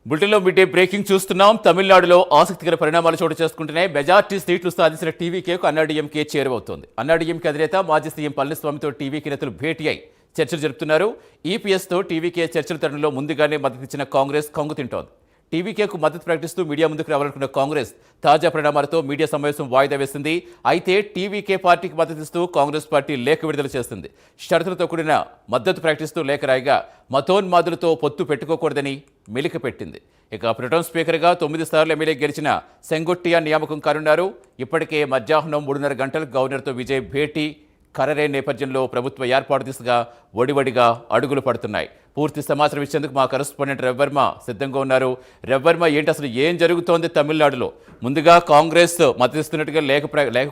బులెటిన్లో మీటే బ్రేకింగ్ చూస్తున్నాం. తమిళనాడులో ఆసక్తికర పరిణామాలు చోటు చేసుకుంటున్నాయి. మెజార్టీ సీట్లు సాధించిన టీవీకేకు అన్నాడీఎంకే చేరువవుతోంది. అన్నాడీఎంకే అధినేత మాజీ సీఎం పళనిస్వామితో టీవీకే నేతలు భేటీ అయి చర్చలు జరుపుతున్నారు. ఈపీఎస్తో టీవీకే చర్చల తరుణంలో ముందుగానే మద్దతిచ్చిన కాంగ్రెస్ కంగు తింటోంది. టీవీకేకు మద్దతు ప్రకటిస్తూ మీడియా ముందుకు రావాలనుకున్న కాంగ్రెస్ తాజా పరిణామాలతో మీడియా సమావేశం వాయిదా వేసింది. అయితే టీవీకే పార్టీకి మద్దతిస్తూ కాంగ్రెస్ పార్టీ లేఖ విడుదల చేస్తుంది. షరతులతో కూడిన మద్దతు ప్రకటిస్తూ లేఖ రాయగా మతోన్మాదులతో పొత్తు పెట్టుకోకూడదని మెలిక పెట్టింది. ఇక ప్రోటెం స్పీకర్గా 9 సార్లు ఎమ్మెల్యే గెలిచిన సెంగొట్టియా నియామకం కానున్నారు. ఇప్పటికే మధ్యాహ్నం 3:30 గంటలకు గవర్నర్తో విజయ్ భేటీ ఖరరే నేపథ్యంలో ప్రభుత్వ ఏర్పాటు దిశగా వడివడిగా అడుగులు పడుతున్నాయి. పూర్తి సమాచారం ఇచ్చేందుకు మా కరెస్పాండెంట్ రవివర్మ సిద్ధంగా ఉన్నారు. రవివర్మ, ఏంటి అసలు ఏం జరుగుతోంది తమిళనాడులో? ముందుగా కాంగ్రెస్ మద్దతిస్తున్నట్టుగా లేఖ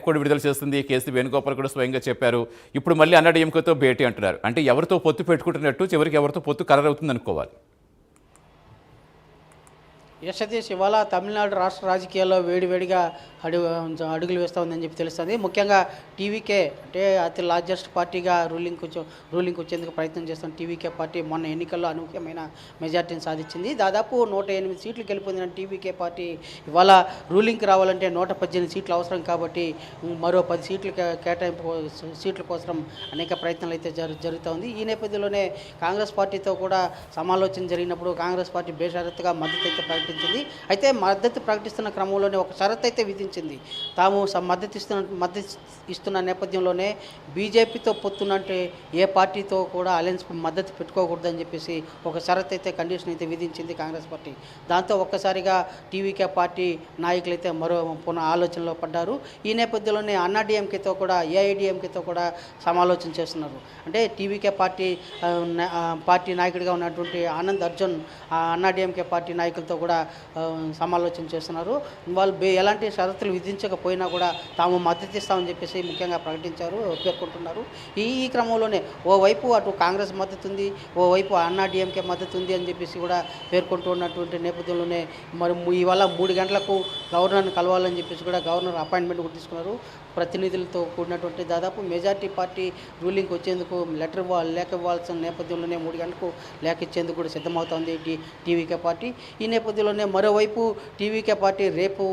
కూడా విడుదల చేస్తుంది. కేసీ వేణుగోపాల్ కూడా స్వయంగా చెప్పారు. ఇప్పుడు మళ్ళీ అన్నాడీఎంకేతో భేటీ అంటున్నారు. అంటే ఎవరితో పొత్తు పెట్టుకుంటున్నట్టు, చివరికి ఎవరితో పొత్తు ఖరారవుతుంది అనుకోవాలి? సతీష్, ఇవాళ తమిళనాడు రాష్ట్ర రాజకీయాల్లో వేడివేడిగా అడుగులు వేస్తూ ఉందని చెప్పి తెలుస్తుంది. ముఖ్యంగా టీవీకే అంటే అతి లార్జెస్ట్ పార్టీగా రూలింగ్ వచ్చేందుకు ప్రయత్నం చేస్తున్న టీవీకే పార్టీ మొన్న ఎన్నికల్లో అనూహ్యమైన మెజార్టీని సాధించింది. దాదాపు 108 సీట్లు గెలుపొందిన టీవీకే పార్టీ ఇవాళ రూలింగ్కి రావాలంటే 118 సీట్లు అవసరం కాబట్టి మరో 10 సీట్ల కేటాయింపు సీట్ల కోసం అనేక ప్రయత్నాలు అయితే జరుగుతూ ఉంది. ఈ నేపథ్యంలోనే కాంగ్రెస్ పార్టీతో కూడా సమాలోచన జరిగినప్పుడు కాంగ్రెస్ పార్టీ బేషరతుగా మద్దతు అయితే ప్రకటించింది. అయితే మద్దతు ప్రకటిస్తున్న క్రమంలోనే ఒక షరతు అయితే విధించింది. తాము మద్దతు ఇస్తున్న నేపథ్యంలోనే బీజేపీతో పొత్తునంటే ఏ పార్టీతో కూడా అలయన్స్ మద్దతు పెట్టుకోకూడదని చెప్పేసి ఒక షరత్ అయితే కండిషన్ అయితే విధించింది కాంగ్రెస్ పార్టీ. దాంతో ఒక్కసారిగా టీవీకే పార్టీ నాయకులైతే మరో పునః ఆలోచనలో పడ్డారు. ఈ నేపథ్యంలోనే అన్నాడీఎంకేతో కూడా ఏఐడిఎంకేతో కూడా సమాలోచన చేస్తున్నారు. అంటే టీవీకే పార్టీ నాయకుడిగా ఉన్నటువంటి ఆనంద్ అర్జున్ అన్నాడీఎంకే పార్టీ నాయకులతో కూడా సమాలోచన చేస్తున్నారు. వాళ్ళు ఎలాంటి షరతులు విధించకపోయినా కూడా తాము మద్దతు ఇస్తామని చెప్పేసి ముఖ్యంగా పేర్కొంటున్నారు. ఈ క్రమంలోనే ఓవైపు అటు కాంగ్రెస్ మద్దతు ఉంది, ఓవైపు అన్నాడీఎంకే మద్దతు ఉంది అని చెప్పేసి కూడా పేర్కొంటూ ఉన్నటువంటి నేపథ్యంలోనే మరి ఇవాళ 3 గంటలకు గవర్నర్ని కలవాలని చెప్పేసి కూడా గవర్నర్ అపాయింట్మెంట్ కూడా తీసుకున్నారు. ప్రతినిధులతో కూడినటువంటి దాదాపు మెజార్టీ పార్టీ రూలింగ్కి వచ్చేందుకు లేఖ ఇవ్వాల్సిన నేపథ్యంలోనే 3 గంటలకు లేఖ ఇచ్చేందుకు కూడా సిద్ధమవుతోంది టీవీకే పార్టీ. ఈ నేపథ్యంలోనే మరోవైపు టీవీకే పార్టీ రేపు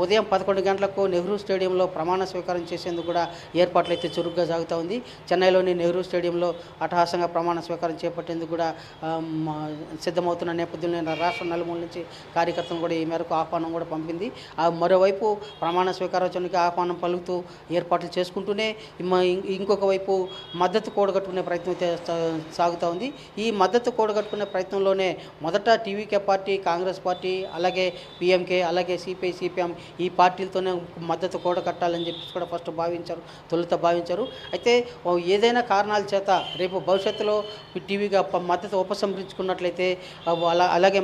ఉదయం 11 గంటలకు నెహ్రూ స్టేడియంలో ప్రమాణ స్వీకారం చేసేందుకు కూడా ఏర్పాట్లు అయితే చురుగ్గా సాగుతూ ఉంది. చెన్నైలోని నెహ్రూ స్టేడియంలో అట్టహాసంగా ప్రమాణ స్వీకారం చేపట్టేందుకు కూడా సిద్ధమవుతున్న నేపథ్యంలో రాష్ట్ర నలుమూల నుంచి కార్యకర్తలు కూడా ఈ మేరకు ఆహ్వానం కూడా పంపింది. మరోవైపు ప్రమాణ స్వీకారోత్సవానికి ఆహ్వానం పలుకుతూ ఏర్పాట్లు చేసుకుంటూనే ఇంకొక వైపు మద్దతు కూడగట్టుకునే ప్రయత్నం అయితే సాగుతూ ఉంది. ఈ మద్దతు కూడగట్టుకునే ప్రయత్నంలోనే మొదట టీవీకే పార్టీ, కాంగ్రెస్ పార్టీ, అలాగే పిఎంకే, అలాగే సిపిఐ, సిపిఎం ఈ పార్టీలతోనే మద్దతు కూడగట్టాలని చెప్పి కూడా తొలుత భావించారు. అయితే ఏదైనా కారణాల చేత రేపు భవిష్యత్తులో టీవీగా మద్దతు ఉపసంహరించుకున్నట్లయితే అలాగే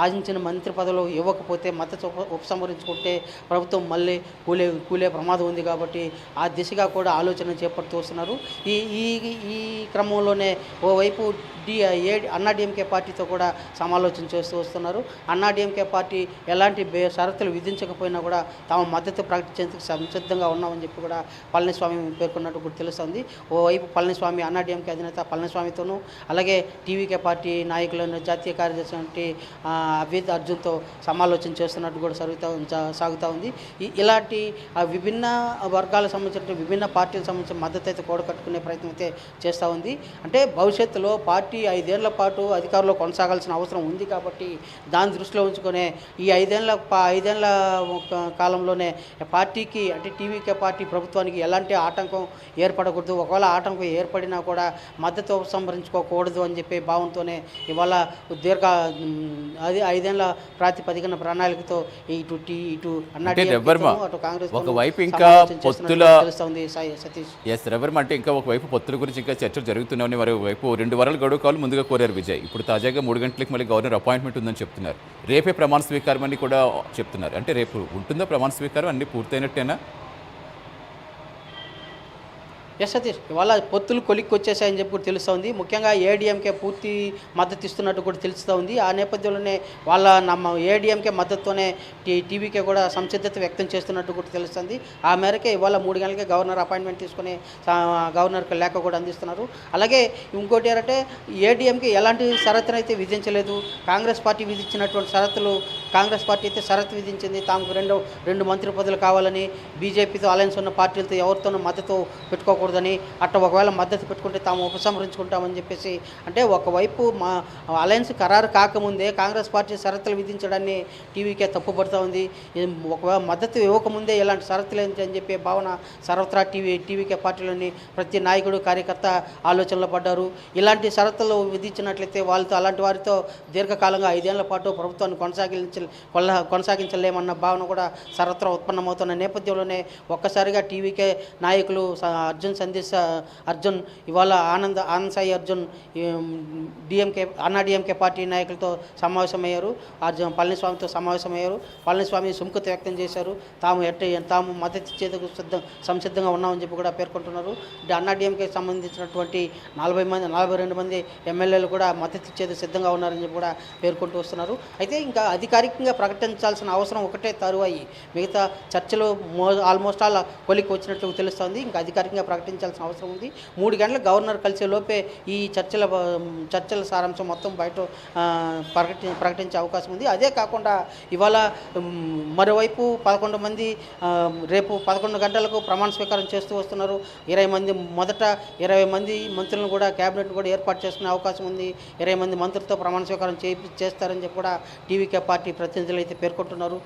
ఆశించిన మంత్రి పదవులు ఇవ్వకపోతే మద్దతు ఉపసంహరించుకుంటే ప్రభుత్వం మళ్ళీ కూలే ప్రమాదం ఉంది కాబట్టి ఆ దిశగా కూడా ఆలోచన చేపడుతూ వస్తున్నారు. ఈ క్రమంలోనే ఓవైపు అన్నాడీఎంకే పార్టీతో కూడా సమాలోచన చేస్తూ వస్తున్నారు. అన్నాడీఎంకే పార్టీ ఎలాంటి షరతులు విధించకపోయినా కూడా తాము మద్దతు ప్రకటించేందుకు సంసిద్ధంగా ఉన్నామని చెప్పి కూడా పళనిస్వామి పేర్కొన్నట్టు కూడా తెలుస్తుంది. ఓవైపు పళనిస్వామి అన్నాడీఎంకే అధినేత పళనిస్వామితోనూ అలాగే టీవీకే పార్టీ నాయకులను జాతీయ కార్యదర్శి వంటి అభిద్ అర్జున్తో సమాలోచన చేస్తున్నట్టు కూడా సాగుతూ ఉంది. ఇలాంటి విభిన్న వర్గాలకు సంబంధించిన విభిన్న పార్టీలకు సంబంధించిన మద్దతు అయితే కూడగట్టుకునే ప్రయత్నం అయితే చేస్తూ ఉంది. అంటే భవిష్యత్తులో పార్టీ 5 ఏళ్ల పాటు అధికారంలో కొనసాగాల్సిన అవసరం ఉంది కాబట్టి దాన్ని దృష్టిలో ఉంచుకునే ఈ 5 ఏళ్ల కాలంలోనే పార్టీకి అంటే టీవీకే పార్టీ ప్రభుత్వానికి ఎలాంటి ఆటంకం ఏర్పడకూడదు, ఒకవేళ ఆటంకం ఏర్పడినా కూడా మద్దతు ఉపసంహరించుకోకూడదు అని చెప్పే భావంతోనే ఇవాళ 5 ఏళ్ల ప్రాతిపదికన ప్రణాళికతో ఇటు అటు కాంగ్రెస్ ఒకవైపు ఇంకా పొత్తుల అంటే ఇంకా ఒకవైపు పొత్తుల గురించి ఇంకా చర్చలు జరుగుతున్నాయని మరోవైపు 2 వారాల గడువు కావాలి ముందుగా కోరారు విజయ్. ఇప్పుడు తాజాగా 3 గంటలకు మళ్ళీ గవర్నర్ అపాయింట్మెంట్ ఉందని చెప్తున్నారు. రేపే ప్రమాణ స్వీకారం అని కూడా చెప్తున్నారు. అంటే రేపు ఉంటుందా ప్రమాణ స్వీకారం? అన్ని పూర్తయినట్టేనా? ఎస్ సతీష్, ఇవాళ పొత్తులు కొలిక్కి వచ్చేసాయని చెప్పి కూడా తెలుస్తోంది. ముఖ్యంగా ఏడీఎంకే పూర్తి మద్దతు ఇస్తున్నట్టు కూడా తెలుస్తూ ఉంది. ఆ నేపథ్యంలోనే వాళ్ళ ఏడీఎంకే మద్దతుతోనే టీవీకే కూడా సంసిద్ధత వ్యక్తం చేస్తున్నట్టు కూడా తెలుస్తుంది. ఆ మేరకే ఇవాళ 3 గంటలకే గవర్నర్ అపాయింట్మెంట్ తీసుకుని గవర్నర్కి లేఖ కూడా అందిస్తున్నారు. అలాగే ఇంకోటి ఏంటంటే ఏడీఎంకే ఎలాంటి షరతును అయితే విధించలేదు. కాంగ్రెస్ పార్టీ విధించినటువంటి షరతులు కాంగ్రెస్ పార్టీ అయితే షరతు విధించింది. తాము రెండు మంత్రి పదవులు కావాలని, బీజేపీతో అలయన్స్ ఉన్న పార్టీలతో ఎవరితోనూ మద్దతు పెట్టుకోకూడదని, ఒకవేళ మద్దతు పెట్టుకుంటే తాము ఉపసంహరించుకుంటామని చెప్పేసి, అంటే ఒకవైపు మా అలయన్స్ ఖరారు కాకముందే కాంగ్రెస్ పార్టీ షరతులు విధించడాన్ని టీవీకే తప్పుపడుతూ ఉంది. ఒకవేళ మద్దతు ఇవ్వకముందే ఇలాంటి షరతులు ఏంటి అని చెప్పే భావన సర్వత్రా టీవీకే పార్టీలోని ప్రతి నాయకుడు కార్యకర్త ఆలోచనలో పడ్డారు. ఇలాంటి షరతులు విధించినట్లయితే వాళ్ళతో అలాంటి వారితో దీర్ఘకాలంగా 5 ఏళ్ల పాటు ప్రభుత్వాన్ని కొనసాగించలేమన్న భావన కూడా సర్వత్రా ఉత్పన్నమవుతున్న నేపథ్యంలోనే ఒక్కసారిగా టీవీకే నాయకులు అర్జున్ ఇవాళ ఆనంద్ సాయి అర్జున్ అన్నాడీఎంకే పార్టీ నాయకులతో సమావేశమయ్యారు. పళనిస్వామితో సమావేశమయ్యారు. పళనిస్వామి సుముఖత వ్యక్తం చేశారు. తాము మద్దతు ఇచ్చేందుకు సంసిద్ధంగా ఉన్నామని చెప్పి కూడా పేర్కొంటున్నారు. అన్నాడీఎంకేకి సంబంధించినటువంటి 42 మంది ఎమ్మెల్యేలు కూడా మద్దతు ఇచ్చేందుకు సిద్ధంగా ఉన్నారని చెప్పి కూడా పేర్కొంటూ వస్తున్నారు. అయితే ఇంకా అధికారికంగా ప్రకటించాల్సిన అవసరం ఒకటే తరువాయి, మిగతా చర్చలు ఆల్మోస్ట్ ఆల్ కొలికి వచ్చినట్లు తెలుస్తోంది. ఇంకా అధికారికంగా ప్రకటించాల్సిన అవసరం ఉంది. 3 గంటలకు గవర్నర్ కలిసే లోపే ఈ చర్చల సారాంశం మొత్తం బయట ప్రకటించే అవకాశం ఉంది. అదే కాకుండా ఇవాళ మరోవైపు 11 మంది రేపు 11 గంటలకు ప్రమాణ స్వీకారం చేస్తూ వస్తున్నారు. 20 మంది మంత్రులను కూడా క్యాబినెట్ కూడా ఏర్పాటు చేసుకునే అవకాశం ఉంది. 20 మంది మంత్రులతో ప్రమాణ స్వీకారం చేస్తారని చెప్పి కూడా టీవీకే పార్టీ ప్రతినిధులు అయితే పేర్కొంటున్నారు.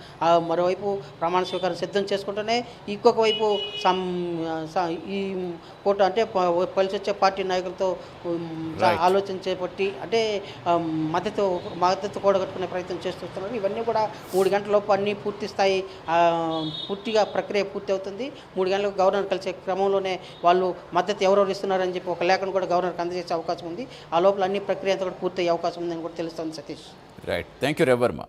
మరోవైపు ప్రమాణ స్వీకారం సిద్ధం చేసుకుంటూనే ఇంకొక వైపు ఈ కోట అంటే కలిసి వచ్చే పార్టీ నాయకులతో ఆలోచన చేపట్టి అంటే మద్దతు కూడగట్టుకునే ప్రయత్నం చేస్తున్నారు. ఇవన్నీ కూడా 3 గంటలలోపు అన్నీ పూర్తి స్థాయి పూర్తిగా ప్రక్రియ పూర్తి అవుతుంది. 3 గంటలకు గవర్నర్ కలిసే క్రమంలోనే వాళ్ళు మద్దతు ఎవరెవరు ఇస్తున్నారని చెప్పి ఒక లేఖను కూడా గవర్నర్కి అందజేసే అవకాశం ఉంది. ఆ లోపల అన్ని ప్రక్రియ అంతా కూడా పూర్తయ్యే అవకాశం ఉందని కూడా తెలుస్తుంది. Satish, right, thank you Ravi Varma.